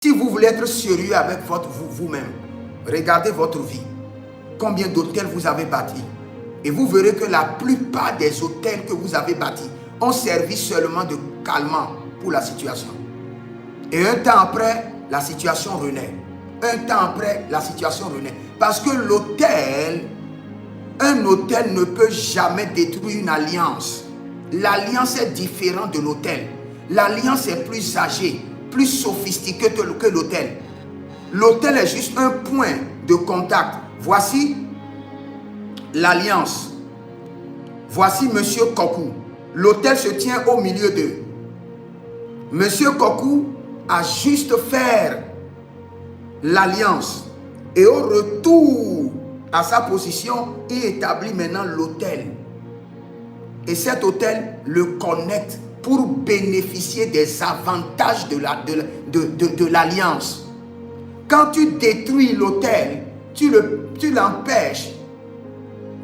Si vous voulez être sérieux avec vous-même, regardez votre vie. Combien d'hôtels vous avez bâtis? Et vous verrez que la plupart des hôtels que vous avez bâtis ont servi seulement de calmant pour la situation. Et un temps après, la situation renaît. Un temps après, la situation renaît. Parce que l'hôtel, un hôtel ne peut jamais détruire une alliance. L'alliance est différente de l'hôtel. L'alliance est plus âgée, plus sophistiquée que l'hôtel. L'hôtel est juste un point de contact. Voici l'alliance. Voici Monsieur Kokou. L'hôtel se tient au milieu d'eux. Monsieur Kokou a juste fait l'alliance. Et au retour à sa position, il établit maintenant l'hôtel. Et cet hôtel le connecte pour bénéficier des avantages de l'alliance. Quand tu détruis l'hôtel, tu l'empêches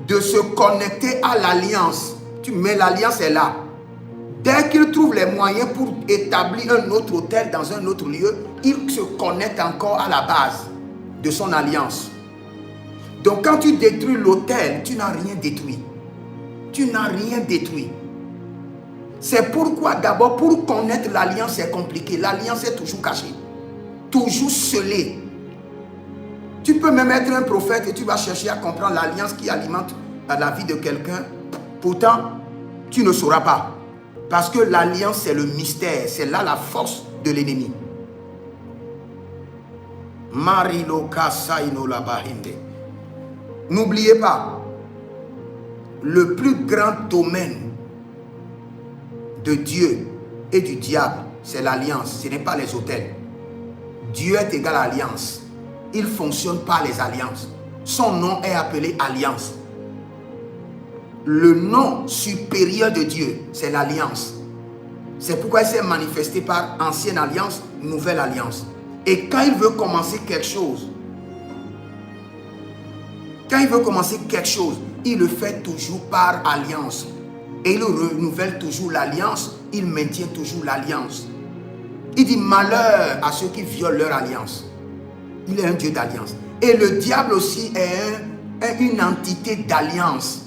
de se connecter à l'alliance. Mais l'alliance est là. Dès qu'il trouve les moyens pour établir un autre hôtel dans un autre lieu, il se connecte encore à la base de son alliance. Donc quand tu détruis l'hôtel, tu n'as rien détruit. Tu n'as rien détruit. C'est pourquoi d'abord, pour connaître l'alliance, c'est compliqué. L'alliance est toujours cachée, toujours scellée. Tu peux même être un prophète et tu vas chercher à comprendre l'alliance qui alimente la vie de quelqu'un. Pourtant, tu ne sauras pas. Parce que l'alliance, c'est le mystère. C'est là la force de l'ennemi. N'oubliez pas, le plus grand domaine de Dieu et du diable, c'est l'alliance. Ce n'est pas les hôtels. Dieu est égal à alliance. Il fonctionne par les alliances. Son nom est appelé alliance. Le nom supérieur de Dieu, c'est l'alliance. C'est pourquoi il s'est manifesté par ancienne alliance, nouvelle alliance. Et quand il veut commencer quelque chose, il le fait toujours par alliance. Et il renouvelle toujours l'alliance, il maintient toujours l'alliance. Il dit malheur à ceux qui violent leur alliance. Il est un Dieu d'alliance. Et le diable aussi est une entité d'alliance.